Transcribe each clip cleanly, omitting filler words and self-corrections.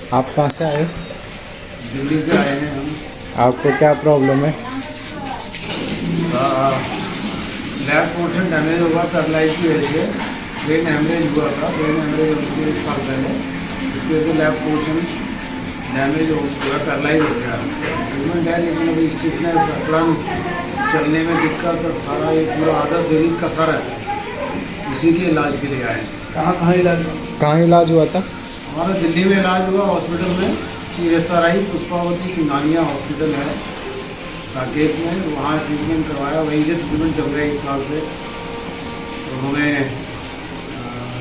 आप कहाँ से आए? दिल्ली से आए हैं हम। आपको क्या प्रॉब्लम है? लैब पोर्शन डैमेज हुआ पैरालाइज की वजह से। ब्रेन हेमरेज हुआ था, ब्रेन हेमरेज होने के 1 साल पहले। इसकी वजह से लैब पोर्शन डैमेज हो गया, पैरालाइज हो गया। ट्रीटमेंट है लेकिन अभी स्टिफनेस, अकड़न, चलने में दिक्कत और सारा ये पूरा आधा शरीर कसा रहता है। इसी के इलाज के लिए आए हैं। कहाँ कहाँ इलाज हुआ? कहाँ इलाज हुआ था? हमारा दिल्ली में इलाज हुआ हॉस्पिटल में, CSRI पुष्पावती सिंघानिया हॉस्पिटल है साकेत में, वहाँ ट्रीटमेंट करवाया। वहीं से ट्रीटमेंट चल रहा है 1 साल से। तो हमें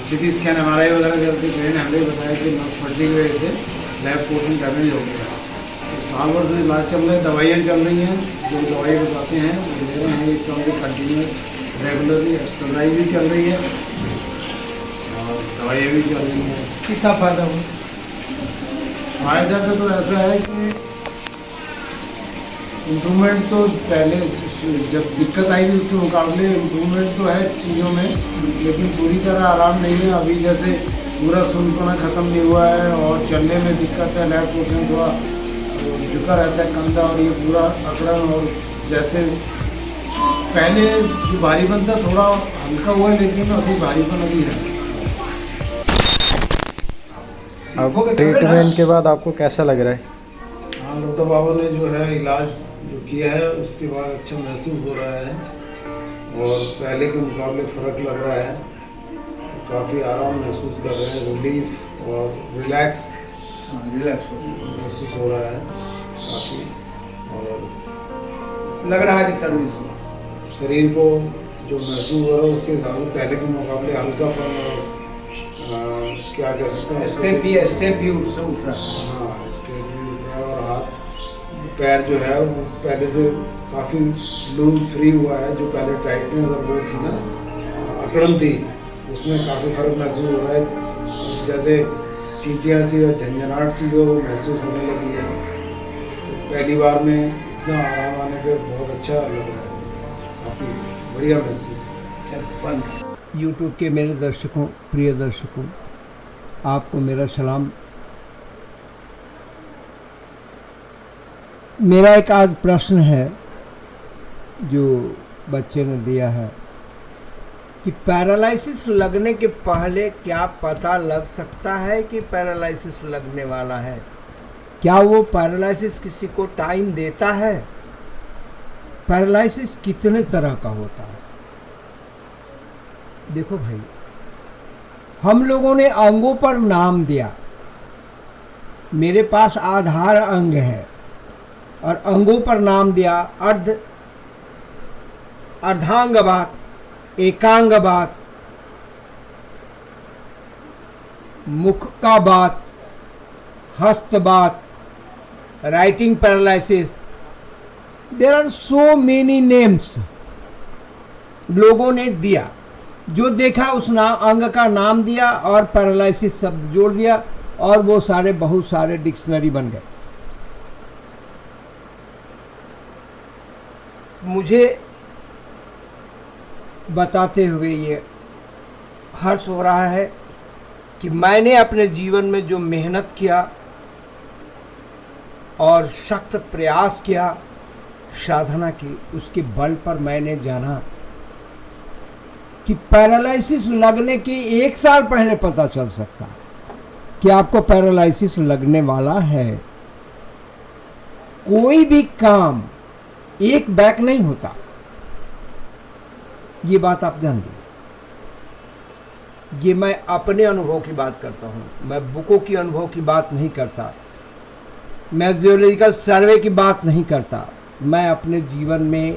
CT स्कैन, MRI वगैरह करके ब्रेन हेमरेज बताया कि नस फटने की वजह से लैब पोर्शन डैमेज हो गया। तो साल भर से इलाज चल रहा है, दवाइयाँ चल रही हैं। जो दवाई बताते हैं वो ले रहे हैं, ये चल रही कंटिन्यूस रेगुलरली। एक्सरसाइज भी चल रही है और दवाइयाँ भी चल रही हैं। कितना फायदा हुआ? फायदा तो ऐसा है कि इम्प्रूवमेंट तो पहले जब दिक्कत आई थी उसके मुकाबले इम्प्रूवमेंट तो है चीज़ों में, लेकिन पूरी तरह आराम नहीं है। अभी जैसे पूरा सुनपना ख़त्म नहीं हुआ है और चलने में दिक्कत है। लैब पोर्शन थोड़ा झुका रहता है कंधा, और ये पूरा अकड़न, और जैसे पहले जो भारीपन था थोड़ा हल्का हुआ है, लेकिन अभी भारीपन अभी है। अब ट्रीटमेंट के बाद आपको कैसा लग रहा है? हाँ, डॉक्टर बाबू ने जो है इलाज जो किया है उसके बाद अच्छा महसूस हो रहा है और पहले के मुकाबले फ़र्क लग रहा है। काफ़ी आराम महसूस कर रहे हैं, रिलीफ और रिलैक्स रिलैक्स हो महसूस हो रहा है काफ़ी। और लग रहा है कि सर्विस हुआ। शरीर को जो महसूस हो रहा है उसके हिसाब से पहले के मुकाबले हल्कापन और क्या कह सकते हैं, स्टेप भी उससे उठ रहा है। हाँ, स्टेप भी उठ रहा है। और हाथ पैर जो है वो पहले से काफ़ी लूज फ्री हुआ है। जो पहले टाइटनेस और वो थी ना, अकड़न थी, उसमें काफ़ी फर्क महसूस हो रहा है। जैसे चींटियाँ सी और झंझनाहट सी जो वो महसूस होने लगी है। तो पहली बार में इतना आराम आने पे बहुत अच्छा लग रहा है, काफ़ी बढ़िया महसूस। यूट्यूब के मेरे दर्शकों, प्रिय दर्शकों, आपको मेरा सलाम। मेरा एक आज प्रश्न है जो बच्चे ने दिया है कि पैरालिसिस लगने के पहले क्या पता लग सकता है कि पैरालिसिस लगने वाला है? क्या वो पैरालिसिस किसी को टाइम देता है? पैरालिसिस कितने तरह का होता है? देखो भाई, हम लोगों ने अंगों पर नाम दिया। मेरे पास आधार अंग है और अंगों पर नाम दिया। अर्धांगवात, एकांगवात, मुख का बात, हस्तवात, writing paralysis. There are so many names लोगों ने दिया। जो देखा उस अंग का नाम दिया और पैरालिसिस शब्द जोड़ दिया और वो सारे बहुत सारे डिक्शनरी बन गए। मुझे बताते हुए ये हर्ष हो रहा है कि मैंने अपने जीवन में जो मेहनत किया और सख्त प्रयास किया, साधना की, उसके बल पर मैंने जाना कि पैरालिसिस लगने के 1 साल पहले पता चल सकता है कि आपको पैरालिसिस लगने वाला है। कोई भी काम एक बैक नहीं होता, ये बात आप जान लीजिए। ये मैं अपने अनुभव की बात करता हूँ, मैं बुकों की अनुभव की बात नहीं करता, मैं जियोलॉजिकल सर्वे की बात नहीं करता। मैं अपने जीवन में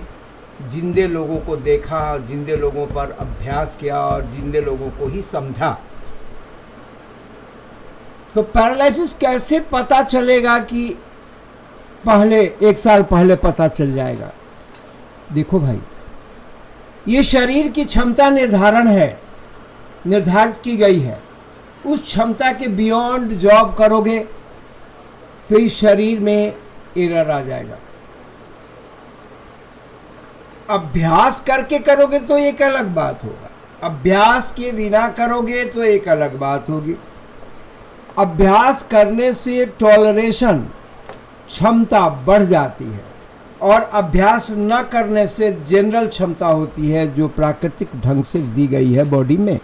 जिंदे लोगों को देखा, जिंदे लोगों पर अभ्यास किया और जिंदे लोगों को ही समझा। तो पैरालिसिस कैसे पता चलेगा कि पहले 1 साल पहले पता चल जाएगा? देखो भाई, ये शरीर की क्षमता निर्धारित की गई है। उस क्षमता के बियॉन्ड जॉब करोगे तो इस शरीर में एरर आ जाएगा। अभ्यास करके करोगे तो एक अलग बात होगा, अभ्यास के बिना करोगे तो एक अलग बात होगी। अभ्यास करने से टॉलरेशन क्षमता बढ़ जाती है और अभ्यास न करने से जनरल क्षमता होती है जो प्राकृतिक ढंग से दी गई है बॉडी में।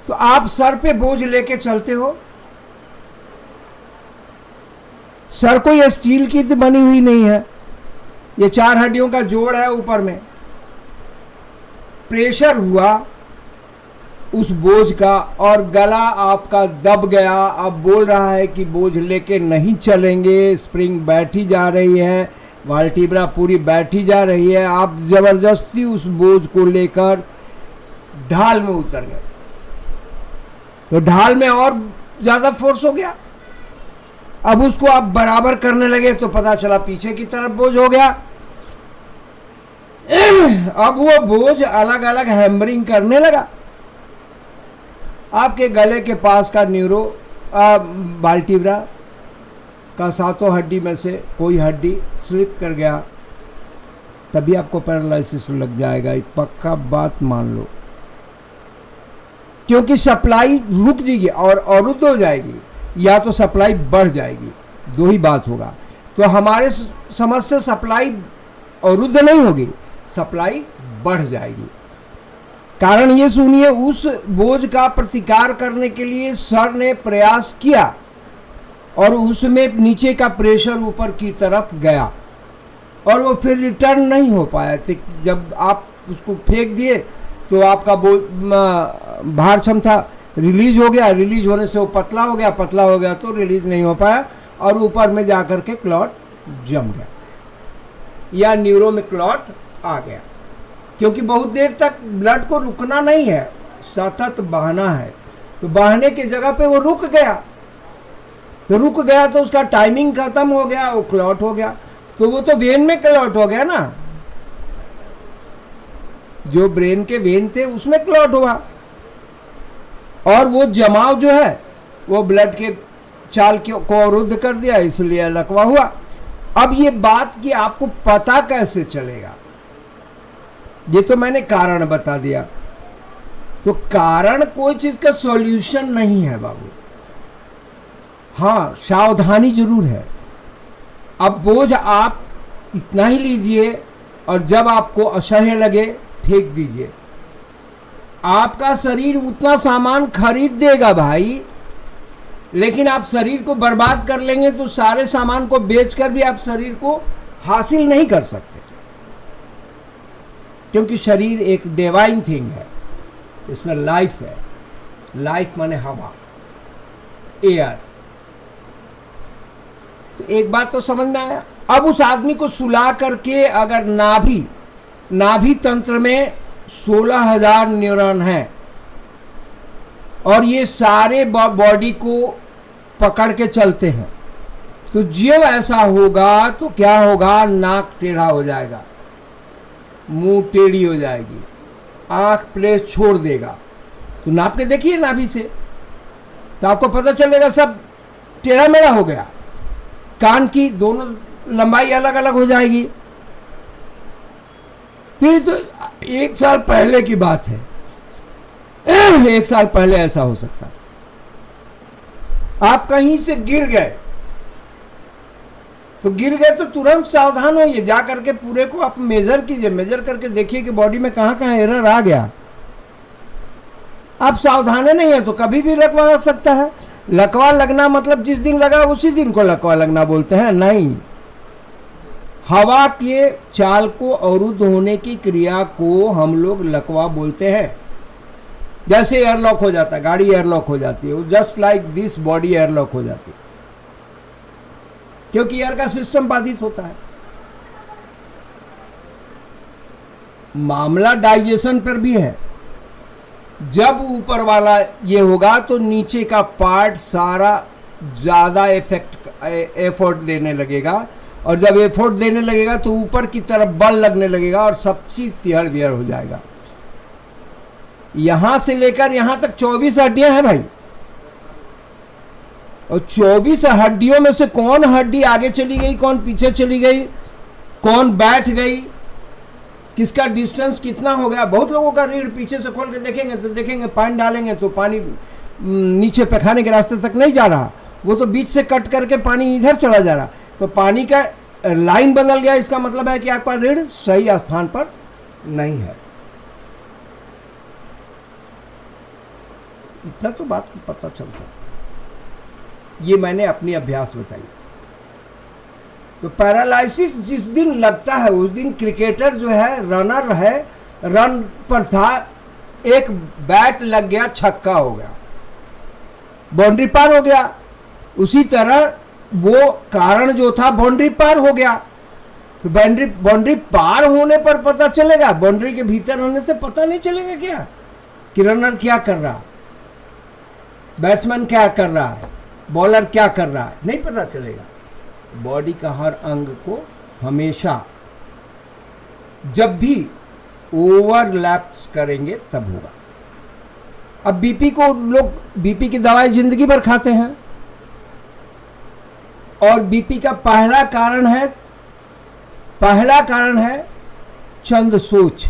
तो आप सर पे बोझ लेके चलते हो, सर कोई स्टील की तो बनी हुई नहीं है, ये 4 हड्डियों का जोड़ है ऊपर में। प्रेशर हुआ उस बोझ का और गला आपका दब गया, अब बोल रहा है कि बोझ लेके नहीं चलेंगे, स्प्रिंग बैठी जा रही है, वर्टिब्रा पूरी बैठी जा रही है, आप जबरदस्ती उस बोझ को लेकर ढाल में उतर गए, तो ढाल में और ज्यादा फोर्स हो गया। अब उसको आप बराबर करने लगे तो पता चला पीछे की तरफ बोझ हो गया। अब वो बोझ अलग अलग हैमरिंग करने लगा। आपके गले के पास का न्यूरो वर्टिब्रा का 7 हड्डी में से कोई हड्डी स्लिप कर गया, तभी आपको पैरालिसिस लग जाएगा, एक पक्का बात मान लो, क्योंकि सप्लाई रुक जाएगी और अवरुद्ध हो जाएगी या तो सप्लाई बढ़ जाएगी, 2 ही बात होगा। तो हमारे समझ से सप्लाई अवरुद्ध नहीं होगी, सप्लाई बढ़ जाएगी। कारण ये सुनिए, उस बोझ का प्रतिकार करने के लिए सर ने प्रयास किया और उसमें नीचे का प्रेशर ऊपर की तरफ गया और वो फिर रिटर्न नहीं हो पाया। तो जब आप उसको फेंक दिए तो आपका भार क्षमता रिलीज हो गया, रिलीज होने से वो पतला हो गया, पतला हो गया तो रिलीज नहीं हो पाया और ऊपर में जाकर के क्लॉट जम गया या न्यूरो में क्लॉट आ गया। क्योंकि बहुत देर तक ब्लड को रुकना नहीं है, सतत बहना है, तो बहने की जगह पे वो रुक गया, तो रुक गया तो उसका टाइमिंग खत्म हो गया, वो क्लॉट हो गया। तो वो तो वेन में क्लॉट हो गया ना, जो ब्रेन के वेन थे उसमें क्लॉट हुआ और वो जमाव जो है वो ब्लड के चाल को अवरुद्ध कर दिया, इसलिए लकवा हुआ। अब ये बात कि आपको पता कैसे चलेगा, ये तो मैंने कारण बता दिया। तो कारण कोई चीज का सॉल्यूशन नहीं है बाबू, हाँ सावधानी जरूर है। अब बोझ आप इतना ही लीजिए और जब आपको असह्य लगे फेंक दीजिए। आपका शरीर उतना सामान खरीद देगा भाई, लेकिन आप शरीर को बर्बाद कर लेंगे तो सारे सामान को बेचकर भी आप शरीर को हासिल नहीं कर सकते, क्योंकि शरीर एक डिवाइन थिंग है, इसमें लाइफ है। लाइफ माने हवा, एयर। तो एक बात तो समझ में आया। अब उस आदमी को सुला करके अगर नाभि तंत्र में 16,000 न्यूरॉन हैं और ये सारे बॉडी को पकड़ के चलते हैं, तो जब ऐसा होगा तो क्या होगा, नाक टेढ़ा हो जाएगा, मुंह टेढ़ी हो जाएगी, आंख प्लेस छोड़ देगा। तो नाप के देखिए नाभि से, तो आपको पता चलेगा सब टेढ़ा मेढ़ा हो गया। कान की दोनों लंबाई अलग अलग हो जाएगी। तो 1 साल पहले की बात है, 1 साल पहले ऐसा हो सकता। आप कहीं से गिर गए तो तुरंत सावधान होइए, जा करके पूरे को आप मेजर कीजिए, मेजर करके देखिए कि बॉडी में कहां कहां एरर आ गया। आप सावधान नहीं है तो कभी भी लकवा लग सकता है। लकवा लगना मतलब जिस दिन लगा उसी दिन को लकवा लगना बोलते हैं, नहीं। हवा के चाल को अवरुद्ध होने की क्रिया को हम लोग लकवा बोलते हैं। जैसे एयरलॉक हो जाता है, गाड़ी एयरलॉक हो जाती है, just like this body airlock हो जाती है, क्योंकि एयर का सिस्टम बाधित होता है। मामला डाइजेशन पर भी है। जब ऊपर वाला ये होगा तो नीचे का पार्ट सारा ज्यादा एफर्ट देने लगेगा, और जब एफर्ट देने लगेगा तो ऊपर की तरफ बल लगने लगेगा और सब चीज तिहड़ बिहड़ हो जाएगा। यहां से लेकर यहां तक 24 हड्डियां हैं भाई, और 24 हड्डियों में से कौन हड्डी आगे चली गई, कौन पीछे चली गई, कौन बैठ गई, किसका डिस्टेंस कितना हो गया। बहुत लोगों का रीढ़ पीछे से खोल के देखेंगे तो देखेंगे, पानी डालेंगे तो पानी नीचे पैखाने के रास्ते तक नहीं जा रहा, वो तो बीच से कट करके पानी इधर चला जा रहा। तो पानी का लाइन बदल गया, इसका मतलब है कि आपका ऋण सही स्थान पर नहीं है। इतना तो बात को पता चल सकता। ये मैंने अपनी अभ्यास बताई। तो पैरालिसिस जिस दिन लगता है उस दिन क्रिकेटर जो है, रनर है, रन पर था, एक बैट लग गया, छक्का हो गया, बाउंड्री पार हो गया। उसी तरह वो कारण जो था बाउंड्री पार हो गया। तो बाउंड्री पार होने पर पता चलेगा, बाउंड्री के भीतर होने से पता नहीं चलेगा क्या कि रनर क्या कर रहा है, बैट्समैन क्या कर रहा है, बॉलर क्या कर रहा है, नहीं पता चलेगा। बॉडी का हर अंग को हमेशा जब भी ओवरलैप्स करेंगे तब होगा। अब बीपी को लोग बीपी की दवाई जिंदगी भर खाते हैं, और बीपी का पहला कारण है चंद सोच।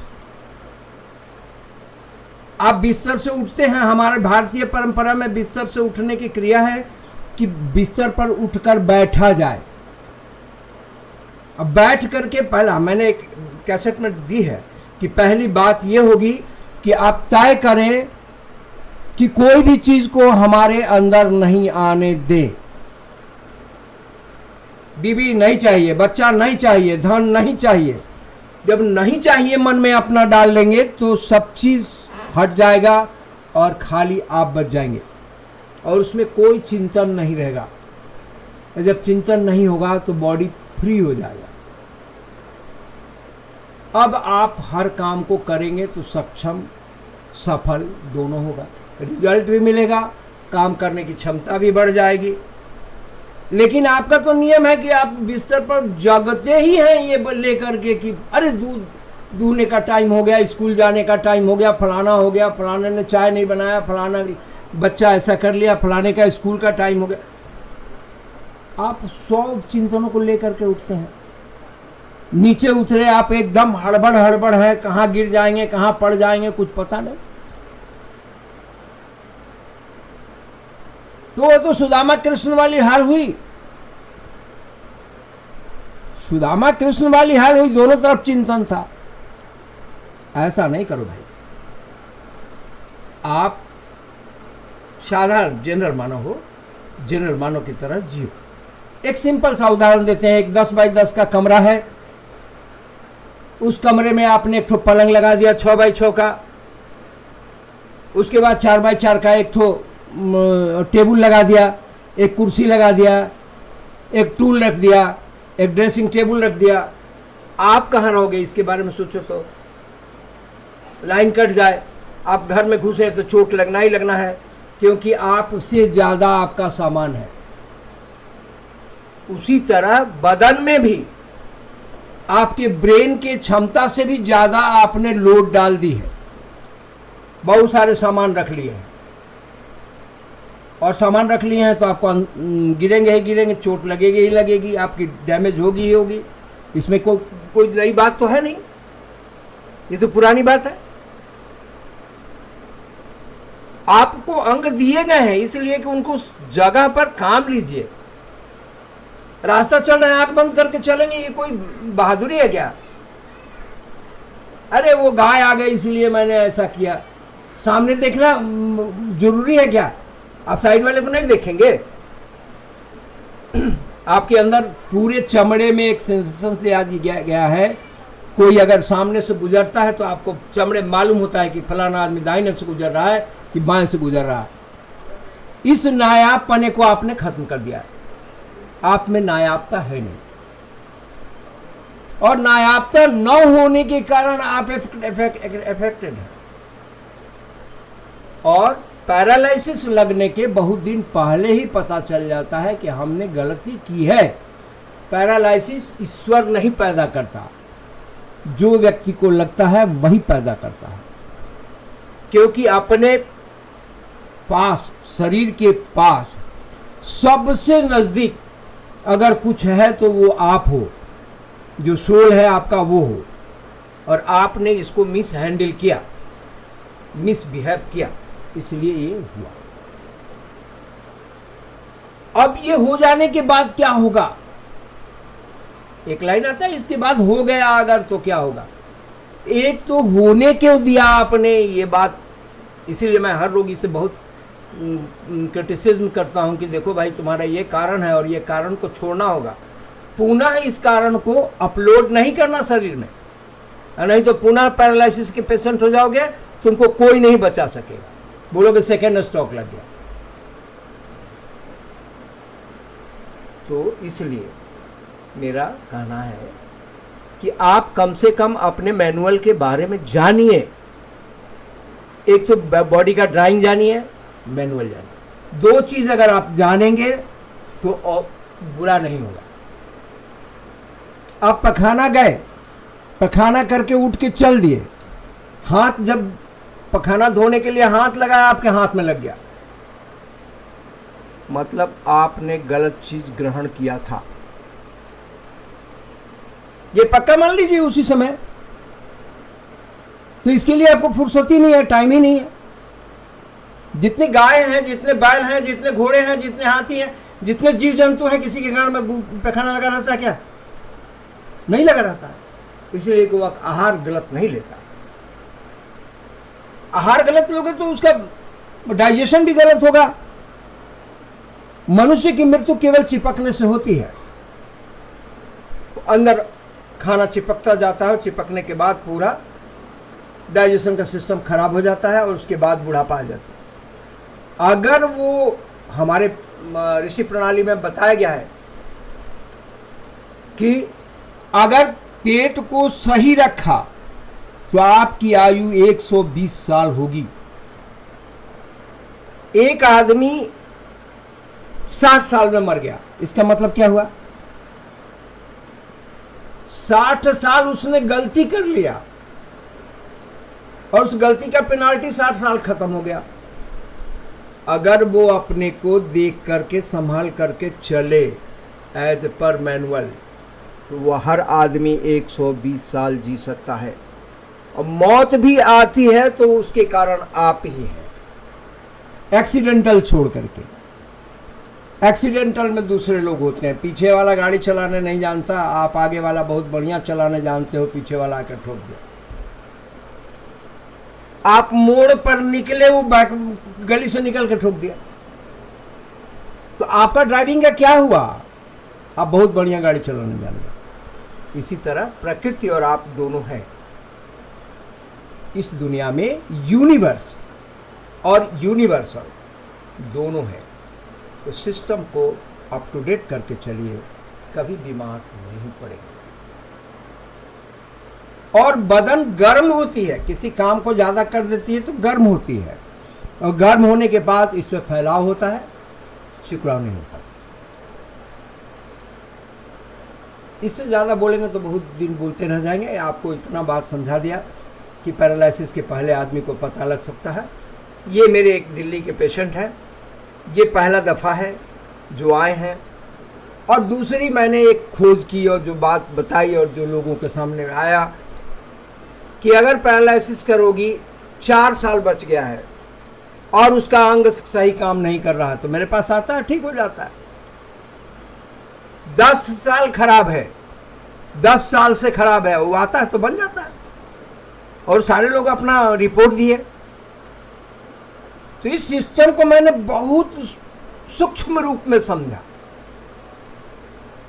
आप बिस्तर से उठते हैं, हमारे भारतीय परंपरा में बिस्तर से उठने की क्रिया है कि बिस्तर पर उठकर बैठा जाए। अब बैठ करके पहला मैंने एक कैसेट में दी है कि पहली बात यह होगी कि आप तय करें कि कोई भी चीज को हमारे अंदर नहीं आने दें। बीवी नहीं चाहिए, बच्चा नहीं चाहिए, धन नहीं चाहिए। जब नहीं चाहिए मन में अपना डाल लेंगे तो सब चीज हट जाएगा और खाली आप बच जाएंगे, और उसमें कोई चिंतन नहीं रहेगा। जब चिंतन नहीं होगा तो बॉडी फ्री हो जाएगा। अब आप हर काम को करेंगे तो सक्षम, सफल दोनों होगा, रिजल्ट भी मिलेगा, काम करने की क्षमता भी बढ़ जाएगी। लेकिन आपका तो नियम है कि आप बिस्तर पर जगते ही हैं ये लेकर के कि अरे दूध दूहने का टाइम हो गया, स्कूल जाने का टाइम हो गया, फलाना हो गया, फलाने ने चाय नहीं बनाया, फलाना बच्चा ऐसा कर लिया, फलाने का स्कूल का टाइम हो गया। आप 100 चिंतनों को लेकर के उठते हैं। नीचे उतरे आप एकदम हड़बड़ है, कहाँ गिर जाएंगे, कहाँ पड़ जाएंगे, कुछ पता नहीं। तो वो तो सुदामा कृष्ण वाली हाल हुई, सुदामा कृष्ण वाली हाल हुई, दोनों तरफ चिंतन था। ऐसा नहीं करो भाई। आप साधारण जनरल मानव की तरह जियो। एक सिंपल सा उदाहरण देते हैं। एक 10 बाई 10 का कमरा है, उस कमरे में आपने एक ठो पलंग लगा दिया 6 बाई 6 का, उसके बाद 4 बाई 4 का एक ठो टेबल लगा दिया, एक कुर्सी लगा दिया, एक टूल रख दिया, एक ड्रेसिंग टेबल रख दिया। आप कहाँ रहोगे इसके बारे में सोचो तो। लाइन कट जाए, आप घर में घुसे तो चोट लगना ही लगना है, क्योंकि आपसे ज़्यादा आपका सामान है। उसी तरह बदन में भी आपके ब्रेन के क्षमता से भी ज़्यादा आपने लोड डाल दी है। बहुत सारे सामान रख लिए हैं, और सामान रख लिए हैं तो आपको गिरेंगे ही गिरेंगे, चोट लगेगी ही लगेगी, आपकी डैमेज होगी ही होगी। इसमें कोई नई बात तो है नहीं, ये तो पुरानी बात है। आपको अंग दिए गए हैं इसलिए कि उनको उस जगह पर काम लीजिए। रास्ता चल रहे हैं, आंख बंद करके चलेंगे, ये कोई बहादुरी है क्या? अरे वो गाय आ गई इसलिए मैंने ऐसा किया। सामने देखना जरूरी है क्या? आप साइड वाले को नहीं देखेंगे? आपके अंदर पूरे चमड़े में एक सेंसेशन दिया गया है। कोई अगर सामने से गुजरता है तो आपको चमड़े मालूम होता है कि फलाना आदमी दाहिने से गुजर रहा है कि बाएं से गुजर रहा है। इस नायाब पने को आपने खत्म कर दिया है। आप में नायाबता है नहीं, और नायाबता न होने के कारण आप अफेक्टेड हैं। और पैरालिसिस लगने के बहुत दिन पहले ही पता चल जाता है कि हमने गलती की है। पैरालिसिस ईश्वर नहीं पैदा करता, जो व्यक्ति को लगता है वही पैदा करता है। क्योंकि अपने पास, शरीर के पास सबसे नजदीक अगर कुछ है तो वो आप हो, जो सोल है आपका वो हो, और आपने इसको मिस हैंडल किया, मिसबिहेव किया, इसलिए ये हुआ। अब ये हो जाने के बाद क्या होगा? एक लाइन आता है, इसके बाद हो गया अगर तो क्या होगा? एक तो होने क्यों दिया आपने ये बात, इसीलिए मैं हर रोगी से बहुत क्रिटिसिज्म करता हूं कि देखो भाई, तुम्हारा ये कारण है और ये कारण को छोड़ना होगा। पुनः इस कारण को अपलोड नहीं करना शरीर में, नहीं तो पुनः पैरालिसिस के पेशेंट हो जाओगे, तुमको कोई नहीं बचा सकेगा, बोलोगे सेकेंड स्ट्रोक लग गया। तो इसलिए मेरा कहना है कि आप कम से कम अपने मैनुअल के बारे में जानिए। एक तो बॉडी का ड्राइंग जानिए, मैनुअल जानिए। दो चीज अगर आप जानेंगे तो बुरा नहीं होगा। आप पखाना गए, पखाना करके उठ के चल दिए, हाथ जब पखाना धोने के लिए हाथ लगाया, आपके हाथ में लग गया, मतलब आपने गलत चीज ग्रहण किया था। ये पक्का मान लीजिए उसी समय। तो इसके लिए आपको फुर्सत ही नहीं है, टाइम ही नहीं है। जितने गाय हैं, जितने बैल हैं, जितने घोड़े हैं, जितने हाथी हैं, जितने जीव जंतु हैं, किसी के गांड में पैखाना लगा रहता है क्या? नहीं लगा रहता है। इसलिए वो आहार गलत नहीं लेता। आहार गलत लोगे तो उसका डाइजेशन भी गलत होगा। मनुष्य की मृत्यु केवल चिपकने से होती है। तो अंदर खाना चिपकता जाता है और चिपकने के बाद पूरा डाइजेशन का सिस्टम खराब हो जाता है और उसके बाद बुढ़ापा आ जाता है। अगर वो हमारे ऋषि प्रणाली में बताया गया है कि अगर पेट को सही रखा तो आपकी आयु 120 साल होगी। एक आदमी 60 साल में मर गया, इसका मतलब क्या हुआ? 60 साल उसने गलती कर लिया और उस गलती का पेनाल्टी 60 साल खत्म हो गया। अगर वो अपने को देख करके संभाल करके चले एज पर मैनुअल, तो वह हर आदमी 120 साल जी सकता है। और मौत भी आती है तो उसके कारण आप ही हैं, एक्सीडेंटल छोड़ करके। एक्सीडेंटल में दूसरे लोग होते हैं। पीछे वाला गाड़ी चलाने नहीं जानता, आप आगे वाला बहुत बढ़िया चलाने जानते हो, पीछे वाला आकर ठोक दिया। आप मोड़ पर निकले, वो बैक गली से निकल के ठोक दिया। तो आपका ड्राइविंग का क्या हुआ? आप बहुत बढ़िया गाड़ी चलाने जान गए। इसी तरह प्रकृति और आप दोनों हैं इस दुनिया में। यूनिवर्स और यूनिवर्सल दोनों हैं। तो सिस्टम को अप टू डेट करके चलिए, कभी बीमार नहीं पड़ेगा। और बदन गर्म होती है, किसी काम को ज्यादा कर देती है तो गर्म होती है, और गर्म होने के बाद इसमें फैलाव होता है, सिकुड़ाव नहीं होता। इससे ज़्यादा बोलेंगे तो बहुत दिन बोलते रह जाएंगे। आपको इतना बात समझा दिया कि पैरालिसिस के पहले आदमी को पता लग सकता है। ये मेरे एक दिल्ली के पेशेंट हैं, ये पहला दफ़ा है जो आए हैं। और दूसरी मैंने एक खोज की और जो बात बताई और जो लोगों के सामने आया कि अगर पैरालिसिस का रोगी 4 साल बच गया है और उसका अंग सही काम नहीं कर रहा है तो मेरे पास आता है, ठीक हो जाता है। 10 साल खराब है, 10 साल से खराब है, वो आता है तो बन जाता है। और सारे लोग अपना रिपोर्ट दिए। तो इस सिस्टम को मैंने बहुत सूक्ष्म रूप में समझा।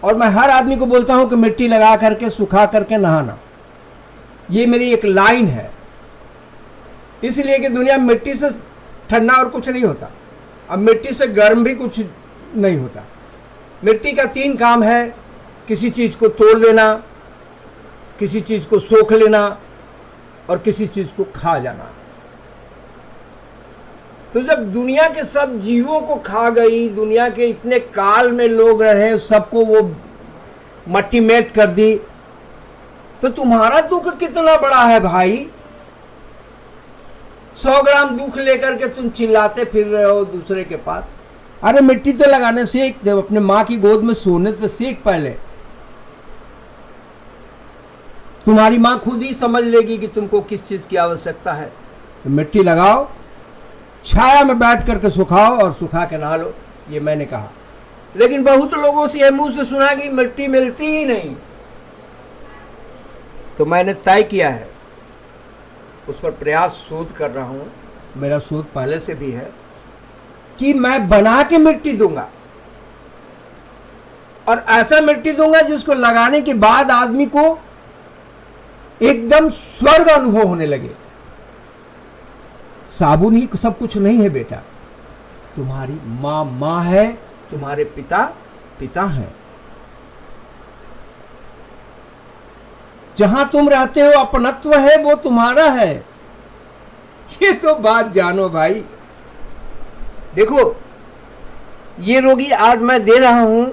और मैं हर आदमी को बोलता हूं कि मिट्टी लगा करके सुखा करके नहाना, ये मेरी एक लाइन है। इसलिए कि दुनिया में मिट्टी से ठंडा और कुछ नहीं होता, अब मिट्टी से गर्म भी कुछ नहीं होता। मिट्टी का 3 काम है, किसी चीज़ को तोड़ देना, किसी चीज़ को सोख लेना और किसी चीज़ को खा जाना। तो जब दुनिया के सब जीवों को खा गई, दुनिया के इतने काल में लोग रहे, सबको वो मट्टी मेट कर दी, तो तुम्हारा दुख कितना बड़ा है भाई। 100 ग्राम दुख लेकर के तुम चिल्लाते फिर रहे हो दूसरे के पास। अरे मिट्टी तो लगाने सीख, जब अपने माँ की गोद में सोने से सीख पहले। तुम्हारी माँ खुद ही समझ लेगी कि तुमको किस चीज की आवश्यकता है। तो मिट्टी लगाओ, छाया में बैठ करके सुखाओ और सुखा के नहा लो। ये मैंने कहा। लेकिन बहुत लोगों से यह मुंह से सुना कि मिट्टी मिलती ही नहीं। तो मैंने तय किया है, उस पर प्रयास शोध कर रहा हूं, मेरा शोध पहले से भी है कि मैं बना के मिट्टी दूंगा, और ऐसा मिट्टी दूंगा जिसको लगाने के बाद आदमी को एकदम स्वर्ग अनुभव होने लगे। साबुन ही सब कुछ नहीं है बेटा, तुम्हारी माँ माँ है, तुम्हारे पिता पिता है। जहां तुम रहते हो अपनत्व है, वो तुम्हारा है। ये तो बात जानो भाई। देखो, ये रोगी आज मैं दे रहा हूं,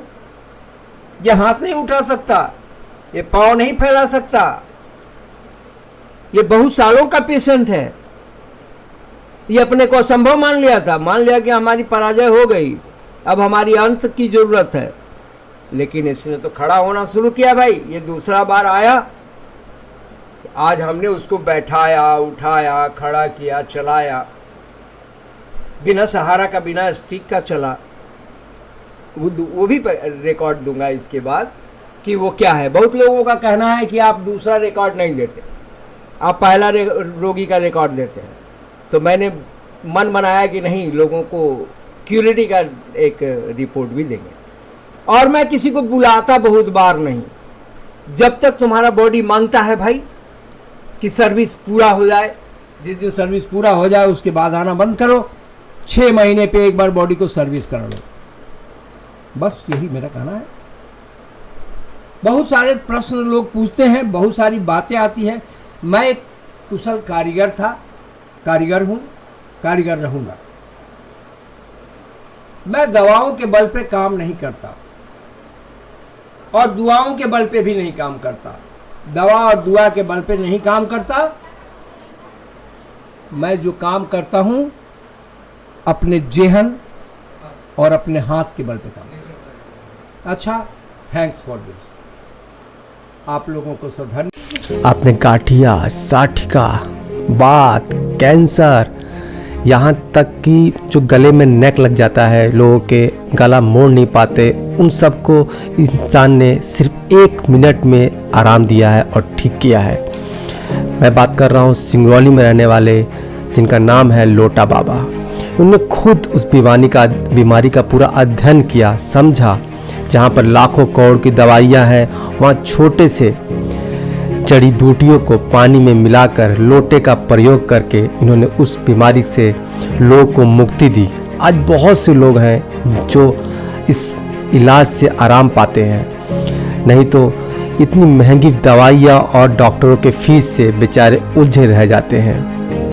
ये हाथ नहीं उठा सकता, ये पांव नहीं फैला सकता, ये बहुत सालों का पेशेंट है। ये अपने को असंभव मान लिया था, मान लिया कि हमारी पराजय हो गई, अब हमारी अंत की जरूरत है। लेकिन इसने तो खड़ा होना शुरू किया भाई। ये दूसरा बार आया, आज हमने उसको बैठाया, उठाया, खड़ा किया, चलाया, बिना सहारा का, बिना स्टिक का चला। वो भी रिकॉर्ड दूंगा इसके बाद कि वो क्या है। बहुत लोगों का कहना है कि आप दूसरा रिकॉर्ड नहीं देते, आप पहला रोगी का रिकॉर्ड देते हैं। तो मैंने मन बनाया कि नहीं, लोगों को क्यूरिटी का एक रिपोर्ट भी देंगे। और मैं किसी को बुलाता बहुत बार नहीं, जब तक तुम्हारा बॉडी मांगता है भाई कि सर्विस पूरा हो जाए। जिस दिन सर्विस पूरा हो जाए उसके बाद आना बंद करो। 6 महीने पे एक बार बॉडी को सर्विस करा लो, बस यही मेरा कहना है। बहुत सारे प्रश्न लोग पूछते हैं, बहुत सारी बातें आती हैं। मैं एक कुशल कारीगर था, कारीगर हूं, कारीगर रहूंगा। मैं दवाओं के बल पे काम नहीं करता और दुआओं के बल पे भी नहीं काम करता। दवा और दुआ के बल पे नहीं काम करता। मैं जो काम करता हूं अपने जेहन और अपने हाथ के बल पे काम करता। अच्छा, थैंक्स फॉर दिस। आप लोगों को धन्यवाद। आपने गाठिया, साठिका, बात, कैंसर, यहाँ तक कि जो गले में नेक लग जाता है, लोगों के गला मोड़ नहीं पाते, उन सबको इंसान ने सिर्फ 1 मिनट में आराम दिया है और ठीक किया है। मैं बात कर रहा हूँ सिंगरौली में रहने वाले, जिनका नाम है लोटा बाबा। उन्होंने खुद उस बीमारी का पूरा अध्ययन किया, समझा। जहाँ पर लाखों करोड़ की दवाइयाँ हैं, वहाँ छोटे से जड़ी बूटियों को पानी में मिलाकर लोटे का प्रयोग करके इन्होंने उस बीमारी से लोगों को मुक्ति दी। आज बहुत से लोग हैं जो इस इलाज से आराम पाते हैं, नहीं तो इतनी महंगी दवाइयाँ और डॉक्टरों के फीस से बेचारे उलझे रह जाते हैं।